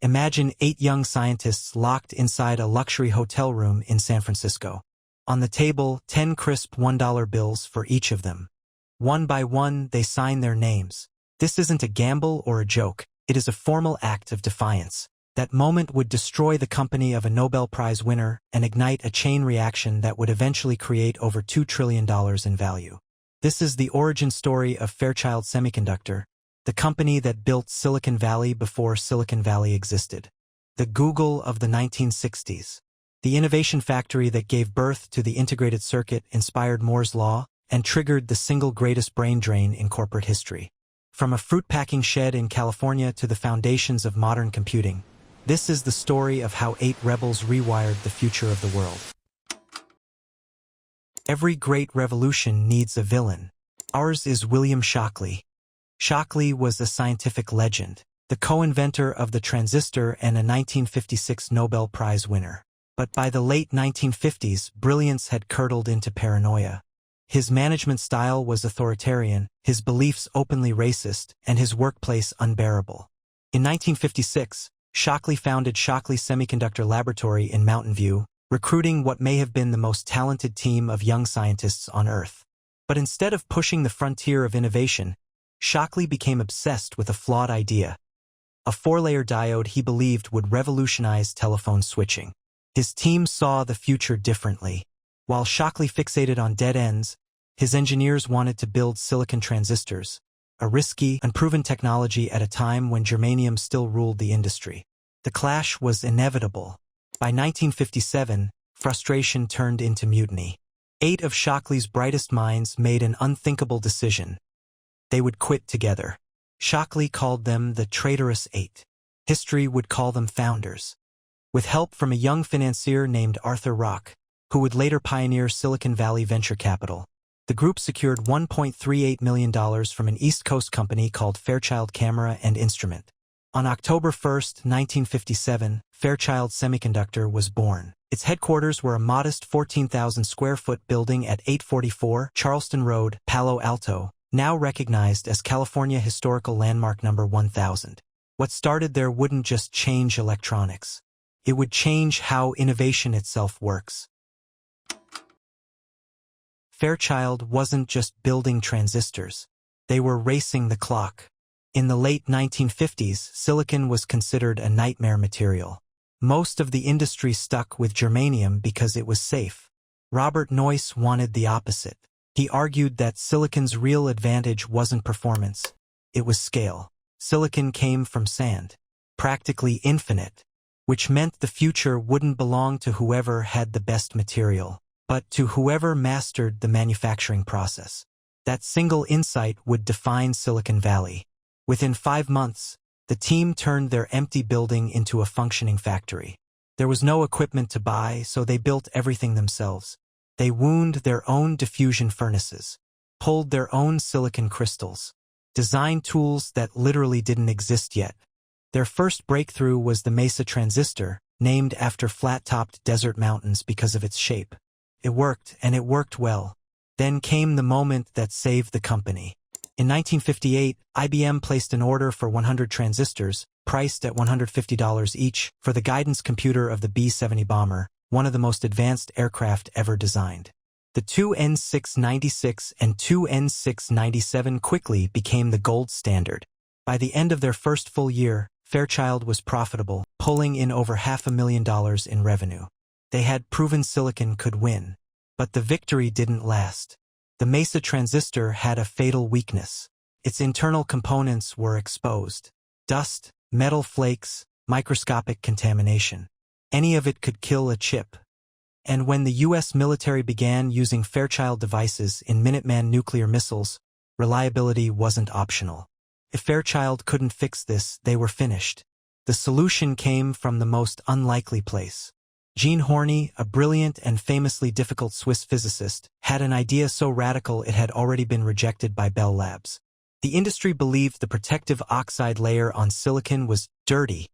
Imagine 8 young scientists locked inside a luxury hotel room in San Francisco. On the table, 10 crisp $1 bills for each of them. One by one, they sign their names. This isn't a gamble or a joke. It is a formal act of defiance. That moment would destroy the company of a Nobel Prize winner and ignite a chain reaction that would eventually create over $2 trillion in value. This is the origin story of Fairchild Semiconductor, the company that built Silicon Valley before Silicon Valley existed. The Google of the 1960s. The innovation factory that gave birth to the integrated circuit, inspired Moore's Law, and triggered the single greatest brain drain in corporate history. From a fruit-packing shed in California to the foundations of modern computing, this is the story of how 8 rebels rewired the future of the world. Every great revolution needs a villain. Ours is William Shockley. Shockley was a scientific legend, the co-inventor of the transistor and a 1956 Nobel Prize winner. But by the late 1950s, brilliance had curdled into paranoia. His management style was authoritarian, his beliefs openly racist, and his workplace unbearable. In 1956, Shockley founded Shockley Semiconductor Laboratory in Mountain View, recruiting what may have been the most talented team of young scientists on Earth. But instead of pushing the frontier of innovation, Shockley became obsessed with a flawed idea. A 4-layer diode he believed would revolutionize telephone switching. His team saw the future differently. While Shockley fixated on dead ends, his engineers wanted to build silicon transistors, a risky, unproven technology at a time when germanium still ruled the industry. The clash was inevitable. By 1957, frustration turned into mutiny. 8 of Shockley's brightest minds made an unthinkable decision. They would quit together. Shockley called them the Traitorous 8. History would call them founders. With help from a young financier named Arthur Rock, who would later pioneer Silicon Valley venture capital, the group secured $1.38 million from an East Coast company called Fairchild Camera and Instrument. On October 1, 1957, Fairchild Semiconductor was born. Its headquarters were a modest 14,000 square foot building at 844 Charleston Road, Palo Alto, now recognized as California Historical Landmark No. 1000. What started there wouldn't just change electronics. It would change how innovation itself works. Fairchild wasn't just building transistors. They were racing the clock. In the late 1950s, silicon was considered a nightmare material. Most of the industry stuck with germanium because it was safe. Robert Noyce wanted the opposite. He argued that silicon's real advantage wasn't performance. It was scale. Silicon came from sand, practically infinite, which meant the future wouldn't belong to whoever had the best material, but to whoever mastered the manufacturing process. That single insight would define Silicon Valley. Within 5 months, the team turned their empty building into a functioning factory. There was no equipment to buy, so they built everything themselves. They wound their own diffusion furnaces, pulled their own silicon crystals, designed tools that literally didn't exist yet. Their first breakthrough was the Mesa transistor, named after flat-topped desert mountains because of its shape. It worked, and it worked well. Then came the moment that saved the company. In 1958, IBM placed an order for 100 transistors, priced at $150 each, for the guidance computer of the B-70 bomber, one of the most advanced aircraft ever designed. The two N696 and two N697 quickly became the gold standard. By the end of their first full year, Fairchild was profitable, pulling in over $500,000 in revenue. They had proven silicon could win. But the victory didn't last. The Mesa transistor had a fatal weakness. Its internal components were exposed. Dust, metal flakes, microscopic contamination. Any of it could kill a chip. And when the U.S. military began using Fairchild devices in Minuteman nuclear missiles, reliability wasn't optional. If Fairchild couldn't fix this, they were finished. The solution came from the most unlikely place. Jean Horny, a brilliant and famously difficult Swiss physicist, had an idea so radical it had already been rejected by Bell Labs. The industry believed the protective oxide layer on silicon was dirty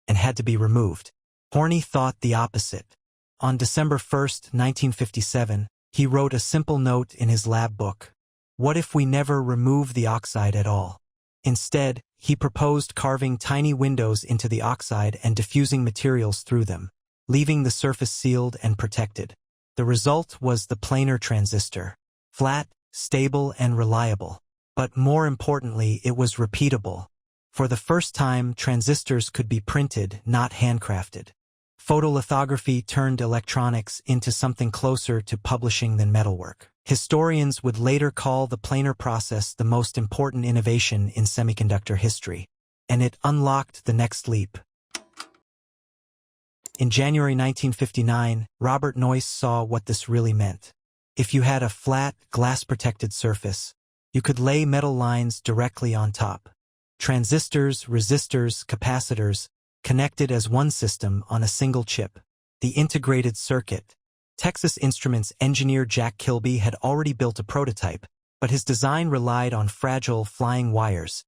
and had to be removed. Horny thought the opposite. On December 1, 1957, he wrote a simple note in his lab book. What if we never remove the oxide at all? Instead, he proposed carving tiny windows into the oxide and diffusing materials through them, leaving the surface sealed and protected. The result was the planar transistor. Flat, stable, and reliable. But more importantly, it was repeatable. For the first time, transistors could be printed, not handcrafted. Photolithography turned electronics into something closer to publishing than metalwork. Historians would later call the planar process the most important innovation in semiconductor history, and it unlocked the next leap. In January 1959, Robert Noyce saw what this really meant. If you had a flat, glass-protected surface, you could lay metal lines directly on top. Transistors, resistors, capacitors, connected as one system on a single chip. The integrated circuit. Texas Instruments engineer Jack Kilby had already built a prototype, but his design relied on fragile, flying wires.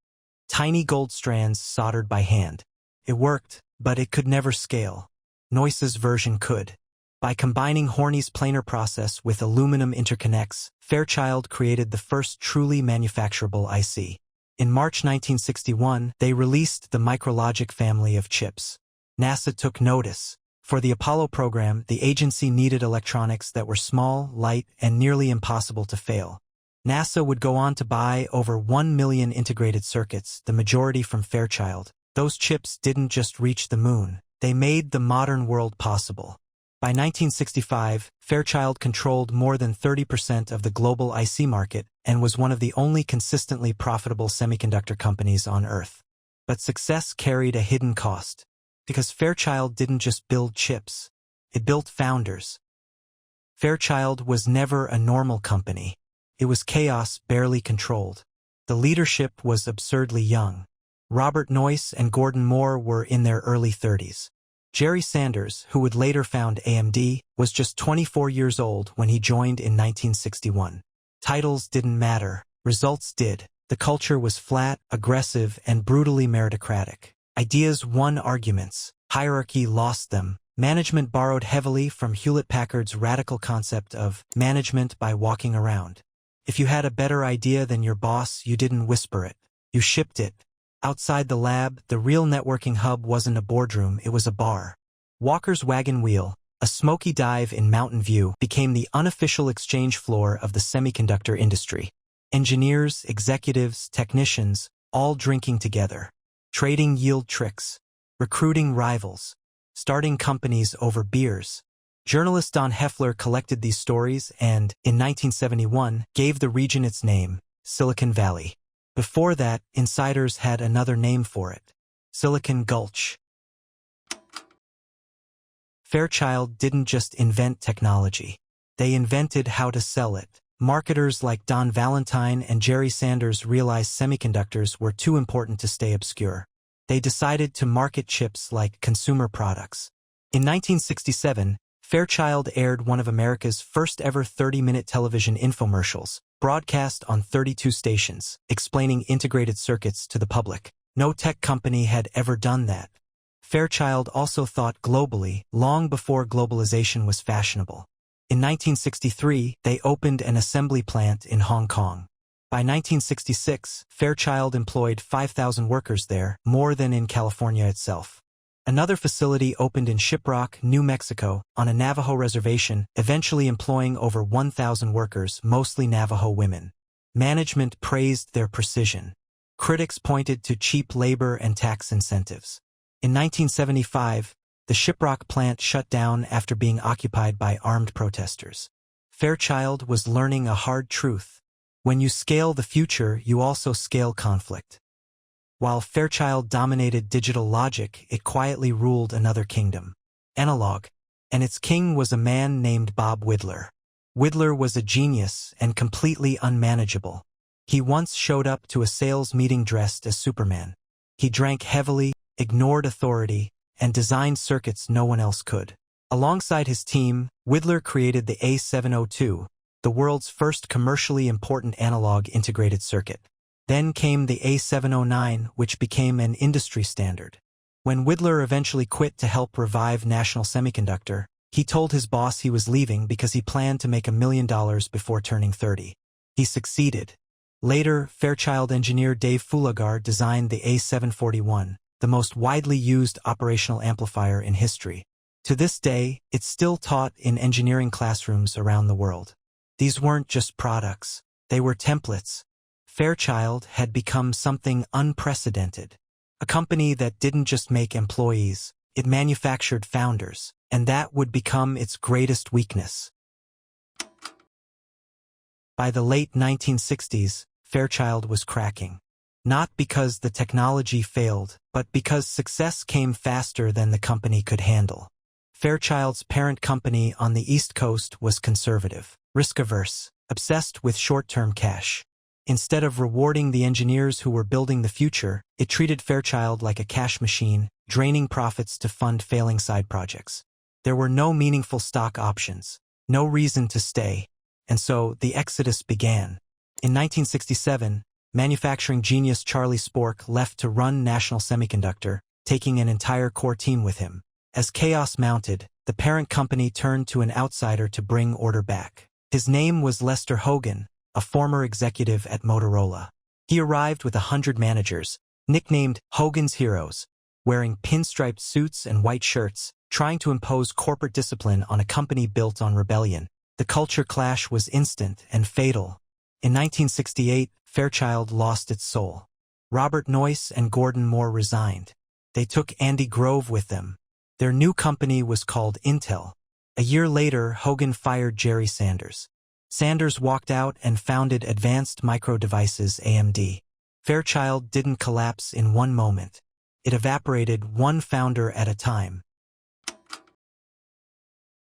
Tiny gold strands soldered by hand. It worked, but it could never scale. Noyce's version could. By combining Horny's planar process with aluminum interconnects, Fairchild created the first truly manufacturable IC. In March 1961, they released the Micrologic family of chips. NASA took notice. For the Apollo program, the agency needed electronics that were small, light, and nearly impossible to fail. NASA would go on to buy over 1 million integrated circuits, the majority from Fairchild. Those chips didn't just reach the moon. They made the modern world possible. By 1965, Fairchild controlled more than 30% of the global IC market and was one of the only consistently profitable semiconductor companies on Earth. But success carried a hidden cost. Because Fairchild didn't just build chips, it built founders. Fairchild was never a normal company. It was chaos barely controlled. The leadership was absurdly young. Robert Noyce and Gordon Moore were in their early 30s. Jerry Sanders, who would later found AMD, was just 24 years old when he joined in 1961. Titles didn't matter, results did. The culture was flat, aggressive, and brutally meritocratic. Ideas won arguments. Hierarchy lost them. Management borrowed heavily from Hewlett-Packard's radical concept of management by walking around. If you had a better idea than your boss, you didn't whisper it. You shipped it. Outside the lab, the real networking hub wasn't a boardroom, it was a bar. Walker's Wagon Wheel, a smoky dive in Mountain View, became the unofficial exchange floor of the semiconductor industry. Engineers, executives, technicians, all drinking together. Trading yield tricks. Recruiting rivals. Starting companies over beers. Journalist Don Heffler collected these stories and, in 1971, gave the region its name, Silicon Valley. Before that, insiders had another name for it. Silicon Gulch. Fairchild didn't just invent technology. They invented how to sell it. Marketers like Don Valentine and Jerry Sanders realized semiconductors were too important to stay obscure. They decided to market chips like consumer products. In 1967, Fairchild aired one of America's first ever 30-minute television infomercials, broadcast on 32 stations, explaining integrated circuits to the public. No tech company had ever done that. Fairchild also thought globally, long before globalization was fashionable. In 1963, they opened an assembly plant in Hong Kong. By 1966, Fairchild employed 5,000 workers there, more than in California itself. Another facility opened in Shiprock, New Mexico, on a Navajo reservation, eventually employing over 1,000 workers, mostly Navajo women. Management praised their precision. Critics pointed to cheap labor and tax incentives. In 1975, the Shiprock plant shut down after being occupied by armed protesters. Fairchild was learning a hard truth. When you scale the future, you also scale conflict. While Fairchild dominated digital logic, it quietly ruled another kingdom, analog, and its king was a man named Bob Widler. Widler was a genius and completely unmanageable. He once showed up to a sales meeting dressed as Superman. He drank heavily, ignored authority, and designed circuits no one else could. Alongside his team, Widler created the A702, the world's first commercially important analog integrated circuit. Then came the A709, which became an industry standard. When Widler eventually quit to help revive National Semiconductor, he told his boss he was leaving because he planned to make $1 million before turning 30. He succeeded. Later, Fairchild engineer Dave Fulagar designed the A741, the most widely used operational amplifier in history. To this day, it's still taught in engineering classrooms around the world. These weren't just products, they were templates. Fairchild had become something unprecedented. A company that didn't just make employees, it manufactured founders, and that would become its greatest weakness. By the late 1960s, Fairchild was cracking. Not because the technology failed, but because success came faster than the company could handle. Fairchild's parent company on the East Coast was conservative, risk-averse, obsessed with short-term cash. Instead of rewarding the engineers who were building the future, it treated Fairchild like a cash machine, draining profits to fund failing side projects. There were no meaningful stock options, no reason to stay, and so the exodus began. In 1967, manufacturing genius Charlie Spork left to run National Semiconductor, taking an entire core team with him. As chaos mounted, the parent company turned to an outsider to bring order back. His name was Lester Hogan, a former executive at Motorola. He arrived with 100 managers, nicknamed Hogan's Heroes, wearing pinstriped suits and white shirts, trying to impose corporate discipline on a company built on rebellion. The culture clash was instant and fatal. In 1968, Fairchild lost its soul. Robert Noyce and Gordon Moore resigned. They took Andy Grove with them. Their new company was called Intel. A year later, Hogan fired Jerry Sanders. Sanders walked out and founded Advanced Micro Devices AMD. Fairchild didn't collapse in one moment. It evaporated one founder at a time.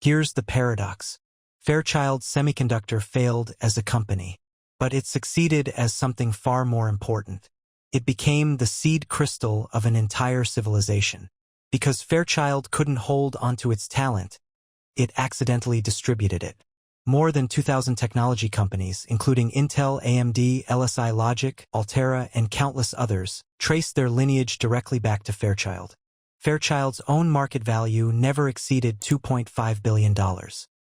Here's the paradox. Fairchild Semiconductor failed as a company, but it succeeded as something far more important. It became the seed crystal of an entire civilization. Because Fairchild couldn't hold onto its talent, it accidentally distributed it. More than 2,000 technology companies, including Intel, AMD, LSI Logic, Altera, and countless others, trace their lineage directly back to Fairchild. Fairchild's own market value never exceeded $2.5 billion.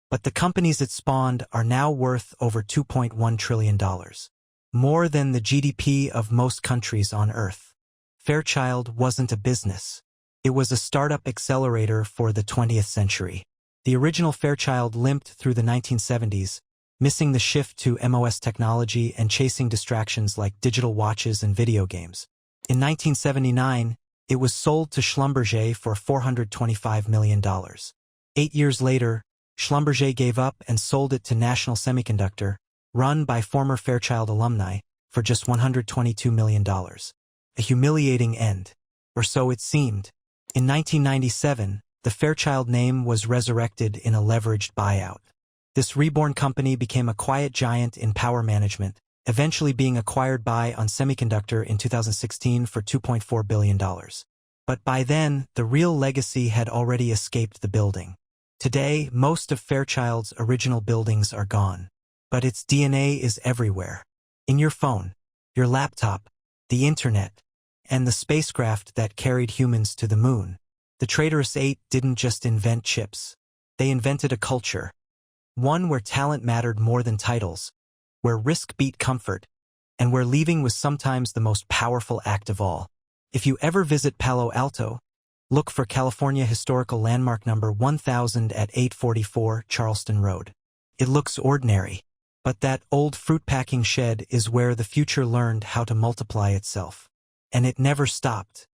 But the companies it spawned are now worth over $2.1 trillion. More than the GDP of most countries on Earth. Fairchild wasn't a business. It was a startup accelerator for the 20th century. The original Fairchild limped through the 1970s, missing the shift to MOS technology and chasing distractions like digital watches and video games. In 1979, it was sold to Schlumberger for $425 million. 8 years later, Schlumberger gave up and sold it to National Semiconductor, run by former Fairchild alumni, for just $122 million. A humiliating end. Or so it seemed. In 1997, the Fairchild name was resurrected in a leveraged buyout. This reborn company became a quiet giant in power management, eventually being acquired by ON Semiconductor in 2016 for $2.4 billion. But by then, the real legacy had already escaped the building. Today, most of Fairchild's original buildings are gone. But its DNA is everywhere. In your phone, your laptop, the internet, and the spacecraft that carried humans to the moon. The Traitors 8 didn't just invent chips. They invented a culture. One where talent mattered more than titles, where risk beat comfort, and where leaving was sometimes the most powerful act of all. If you ever visit Palo Alto, look for California Historical Landmark number 1000 at 844 Charleston Road. It looks ordinary, but that old fruit-packing shed is where the future learned how to multiply itself. And it never stopped.